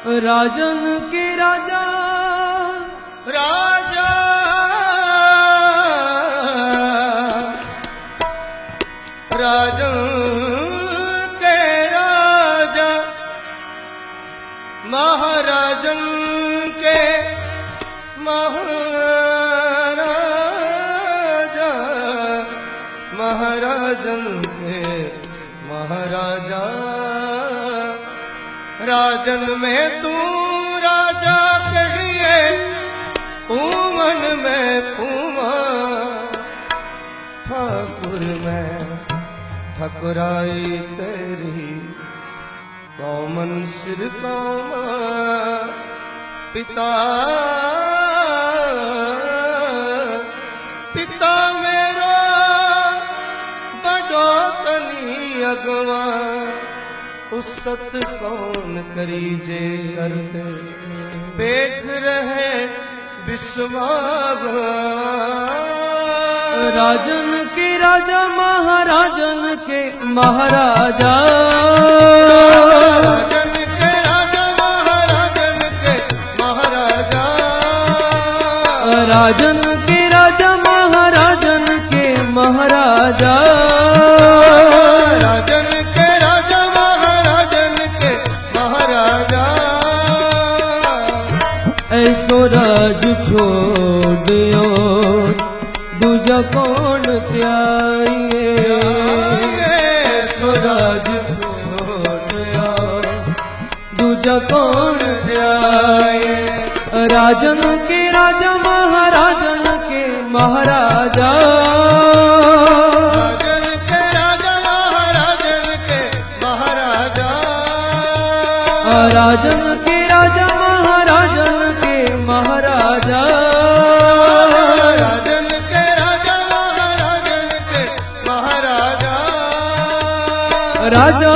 राजन के राजा राजा राजन के राजा महाराजन के महाराजा महाराजन के महाराजा राजन में तू राजा कहिए पूमन में पूमा ठाकुर में ठकुराई तेरी कौमन सिर कौमा पिता पिता मेरो बड़ो तनी अगवा उस्तत कौन करीजे करते देख रहे विश्वाग राजन के राजा महाराजन के महाराजा राजन के राजा महाराजन के महाराजा राजन के राजा महाराजन के महाराजा राजन के राजा महाराजन के महाराजा ऐसो राज छोड़ियो दूजा कौन त्याइए स्वराज छोड़िया दूजा कौन त्याइए राजन के राजा महाराजन के महाराजा राजन के राजा महाराजन के महाराजा राजन के राजा महाराजन के महाराजा राजन के राजा महाराजन के महाराजा राजा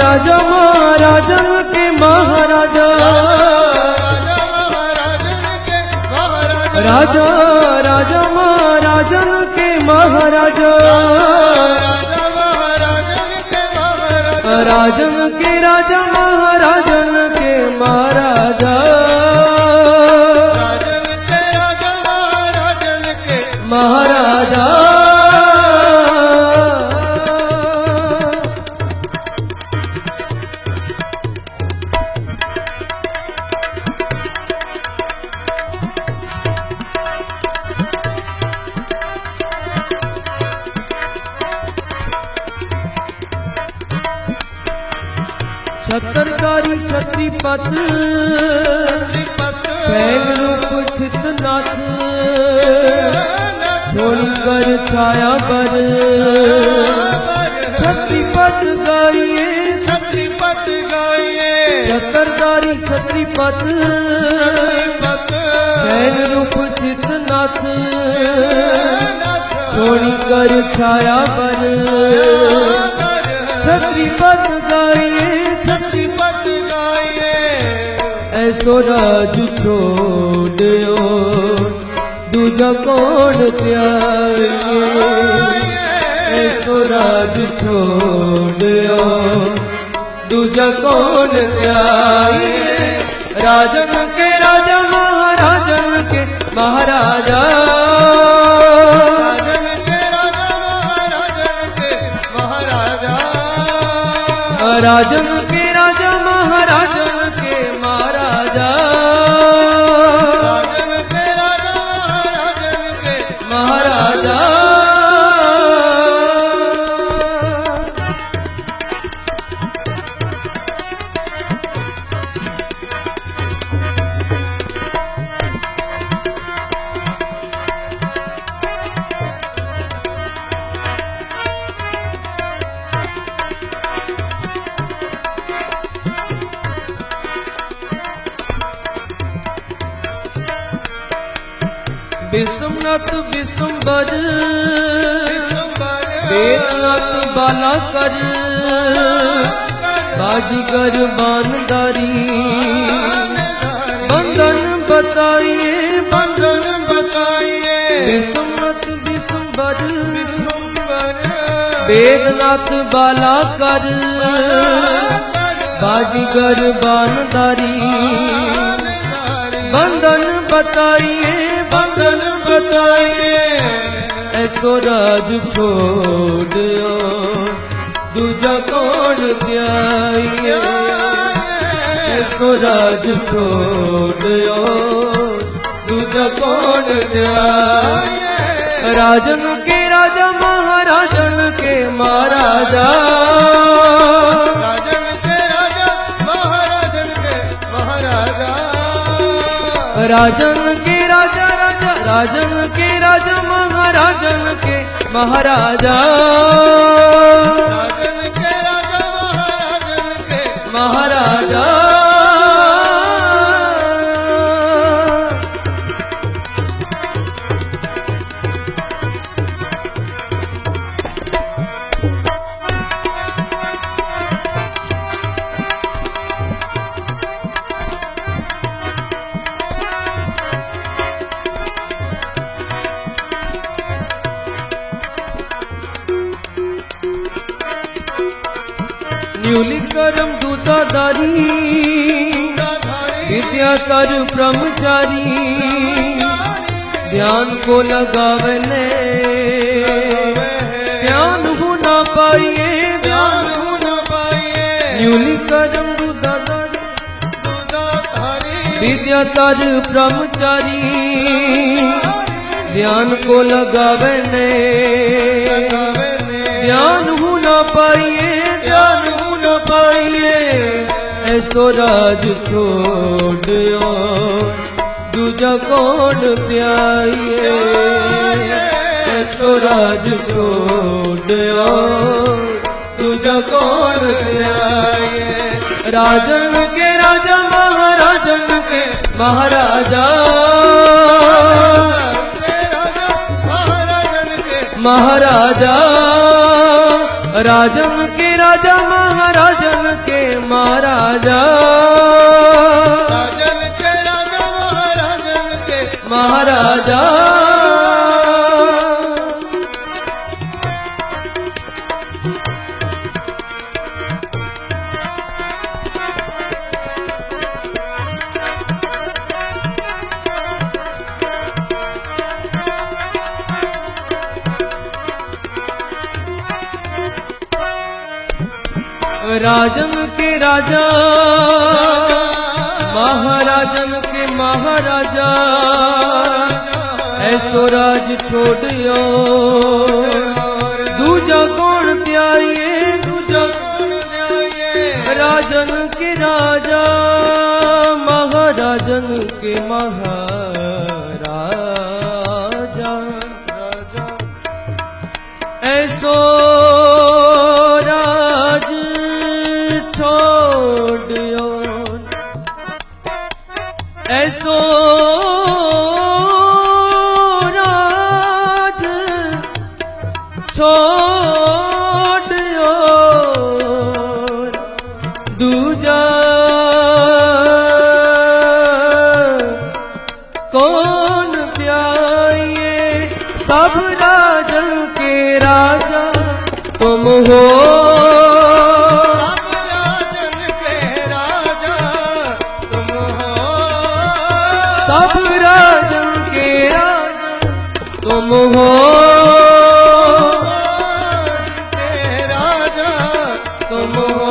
राजा महाराजन के महाराजा राजा महाराजन के महाराजा राजा महाराजन के महाराजा राजन के राजा महाराजन के महाराजा राजन के राजा महाराजन के महाराजा राजन के राजा महाराजन के महाराजा छत्रधारी छत्रीपत छत्रीपत फैल रूप छितनाथ छोड़ी कर छाया पर छत्रीपत गाइए छत्रीपत गाइए छत्रधारी छत्रीपत छत्रीपत फैल रूप छितनाथ छोड़ी कर छाया पर छत्रीपत गाइए छत्रीपत गाइए ऐसो राज छोड़ियो दूजा कौन त्याइए ऐसो राज छोड़ियो दूजा कौन त्याइए राजन के राजा महाराजन के महाराजा राजन के राजा महाराजन के महाराजा राजन के राजा महाराजन के महाराजा राजन के राजा महाराजन के महाराजा विश्वनाथ विश्वंबर वेदनाथ बाला कर बाजीगर बानदारी बंधन बताइए बंधन बताइए विश्वनाथ विश्वंबर विश्वंबर वेदनाथ बाला कर बाजीगर बानदारी बंधन बताइए बंधन बताइए ऐसो राज छोड़ो दूजा कौन त्याइए ऐसो राज छोड़ो दूजा कौन त्याइए राजन के राजा महाराजन के महाराजा राजन के राजा महाराजन के महाराजा राजन के राजा राजा राजन के राजा महाराजन के महाराजा राजन के राजा महाराजन के महाराजा न्यूली करम दूताधारी विद्या कर ब्रह्मचारी ध्यान को लगावे ने ध्यान हो ना पाइए ध्यान हो न पाइए न्यूली करम दूताधारी दूधाधारी विद्या कर ब्रह्मचारी ध्यान को लगावे ने लगावे ने ध्यान हो ना पाइए ध्यान हो न पाइए ऐसो राज छोड़ो दूजा कौन त्याइए ऐसो राज छोड़ो दूजा कौन त्याइए राजन के राजा महाराजन के महाराजा महाराजन के महाराजा राजन के राजा महाराजन के महाराजा राजन के राजा महाराजन के महाराजा राजन के राजा महाराजन के महाराजा ऐसो राज छोड़ियो दूजा कौन त्याइए दूजा कौन ध्याये राजन के राजा महाराजन के महाराजा राजा ऐसो राज छोड़ियो ऐसो राज छोड़ियो दूजा कौन त्याइए सब राजन के राजा तुम हो सब राजन के राजा तुम हो सब राजन के राजा तुम हो के राजा तुम हो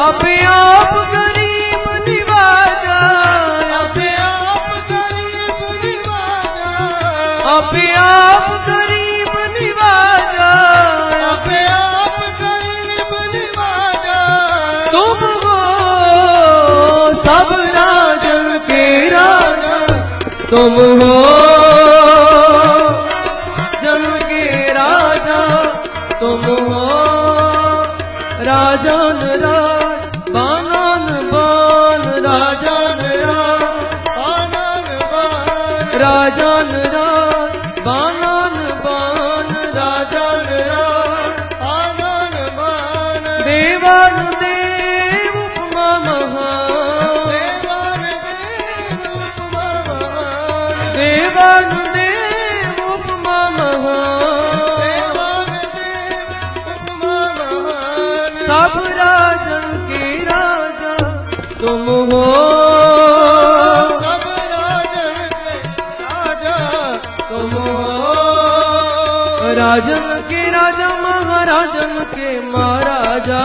अपने आप गरीब निवाजा अपने आप गरीब निवाजा अपने आप गरीब निवाजा अपने आप गरीब निवाजा तुम हो सब राजन के राजा तुम हो जन के राजा तुम हो राजन राज बानन बान राजन राज आनंद बान राजन राज बानन बान राजन राज आनंद बान देवान देव उपमा महान देवान देव उपमा महान देवान देव उपमा महान देवान देव उपमा महान सब राजन के तुम हो सब राजन के राजा तुम हो राजन के राजा महाराजन के महाराजा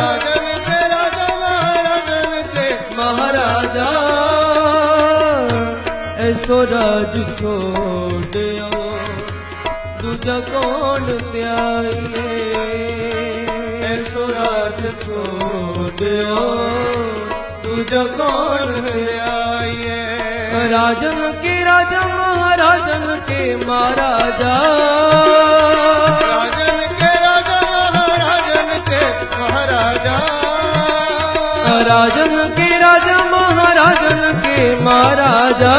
राजन के राजा महाराजन के महाराजा ऐसो राज छोड़ियो दूजा कौन त्याइए ऐसो राज छोड़ियो दूजा कौन आइए राजन के राजा महाराजन के महाराजा राजन के राजा महाराजन के महाराजा राजन के राजा महाराजन के महाराजा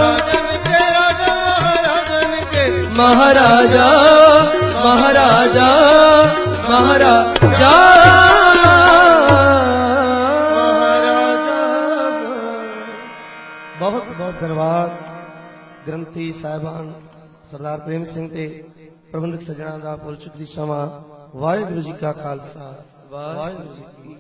राजन के राजा महाराजन के महाराजा महाराजा महाराजा बहुत बहुत धन्यवाद ग्रंथी साहिबान सरदार प्रेम सिंह ते प्रबंधक सजना दा पुरचुक दी समा वाहिगुरु जी का खालसा वाहिगुरु जी की